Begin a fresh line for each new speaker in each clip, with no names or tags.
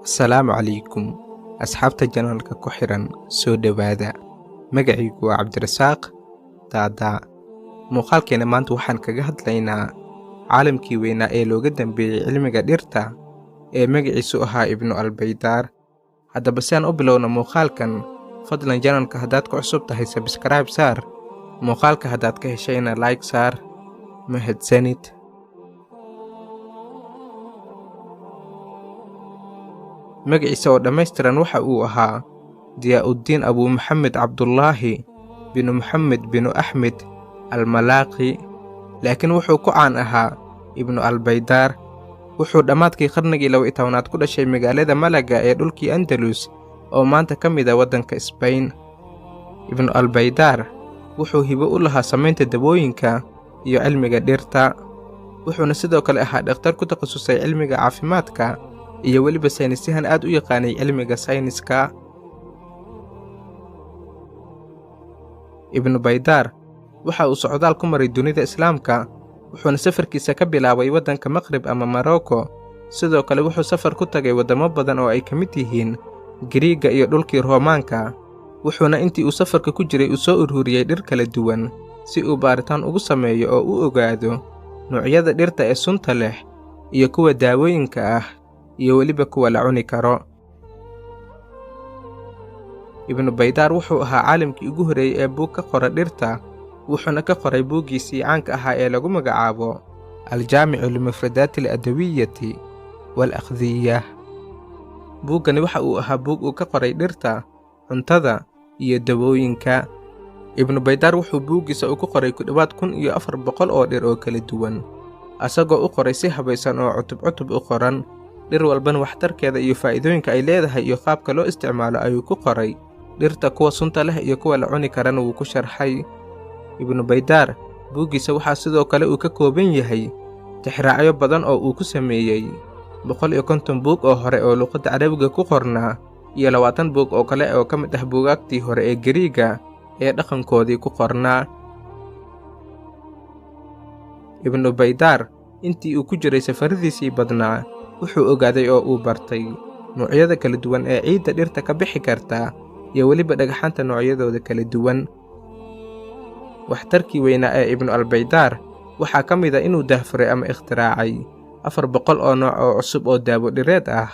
Asalaamu calaykum asxaabta janalka ku xiran soo dhawaada. Magacaygu waa Cabdirasaaq Daadaa. Muuqaalkeena maanta waxaan kaga hadlaynaa caalamkii weynaa ee looga dambeeyay cilmiga dhirta ee magaciisu ahaa Ibnu Albaydaar. Haddaba si aan u bilowno muuqaalkan, fadlan janalka haddaad ku cusub tahay subscribe saar, muuqaalka haddaad ka heshayna like saar. Mahadsanid. magaciisa oo dhammaystiran waxa uu ahaa Diyaa'uddiin Abuu Maxamed Cabdullaahi binu Maxamed binu Axmed Almalaaqi, laakiin wuxuu ku caan ahaa Ibnu Albaydaar. wuxuu dhammaadkii qarnigii 12aad ku dhashay magaalada Malaga ee dhulkii Andalus oo maanta ka mid ah waddanka Spain. Ibnu Albaydaar wuxuu hibo u lahaa samaynta dawooyinka iyo cilmiga dhirta, wuxuuna sidoo kale ahaa dhakhtar ku takhasusay cilmiga caafimaadka iyo weliba saynisyahan aad u yaqaanay cilmiga sayniska. Ibnu Baydaar waxa uu socdaal ku maray dunida Islaamka, wuxuuna safarkiisa ka bilaabay waddanka Maqrib ama Morocco. sidoo kale wuxuu safar ku tagay waddamo badan oo ay ka mid yihiin Giriigga iyo dhulkii Roomaanka, wuxuuna intii uu safarka ku jiray u soo ururiyey dhir kala duwan si uu baaritaan ugu sameeyo oo u ogaado noocyada dhirta ee sunta leh iyo kuwa daawooyinka ah iyo weliba kuwa la cuni karo. Ibnu Baydaar wuxuu ahaa caalamkii ugu horreeyay ee buug ka qora dhirta, wuxuuna ka qoray buuggiisii caanka ahaa ee lagu magacaabo Aljaamicu limufradaati aladawiyati waalaqdiyah. buuggani waxa uu ahaa buug uu ka qoray dhirta, cuntada iyo dawooyinka. Ibnu Baydaar wuxuu buuggiisa ku qoray ku dhowaad 1400 oo dhir oo kala duwan, asagoo u qoray si habaysan oo cutub u qoran. dhir walbana waxtarkeeda iyo faa'iidooyinka ay leedahay iyo qaabka loo isticmaalo ayuu ku qoray. dhirta kuwa sunta leh iyo kuwa la cuni karana wuu ku sharxay. Ibnu Baydaar buuggiisa waxaa sidoo kale uu ka kooban yahay tixraacyo badan oo uu ku sameeyey 150 buug oo hore oo luqadda Carabiga ku qornaa iyo 20 buug oo kale oo ka mid ah buugaagtii hore ee Giriigga ee dhaqankoodii ku qornaa. Ibnu Baydaar intii uu ku jiray safaradiisii badnaa, wuxuu ogaaday oo uu bartay noocyada kala duwan ee ciidda dhirta ka bixi karta iyo weliba dhagxaanta noocyadooda kala duwan. waxtarkii weynaa ee Ibnu Albaydaar waxaa ka mid ah inuu daahfuray ama ikhtiraacay 400 oo nooc oo cusub oo daawo dhireed ah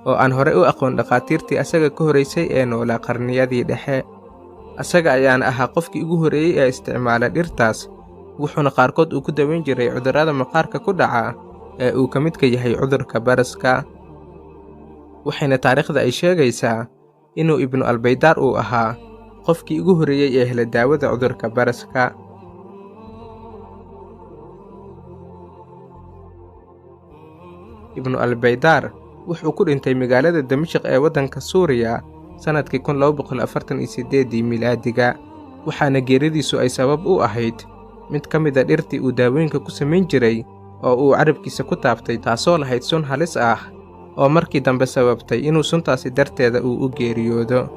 oo aan hore u aqoon dhakhaatiirtii asaga ka horraysay ee noolaa qarniyadii dhexe. asaga ayaana ahaa qofkii ugu horreeyey ee isticmaala dhirtaas, wuxuuna qaarkood uu ku daweyn jiray cudurrada maqaarka ku dhaca ee uu ka midka yahay cudurka baraska. waxayna taariikhda ay sheegaysaa inuu Ibnu Albaydaar uu ahaa qofkii ugu horreeyey ee hela daawada cudurka baraska. Ibnu Albaydaar wuxuu ku dhintay magaalada Dimashq ee waddanka Suuriya sanadkii 1248 miilaadiga, waxaana geeridiisu ay sabab u ahayd mid ka mid a dhirtii uu daawooyinka ku samayn jiray oo uu carabkiisa ku taabtay, taasoo lahayd sun halis ah oo markii dambe sababtay inuu suntaasi darteeda uu u geeriyoodo.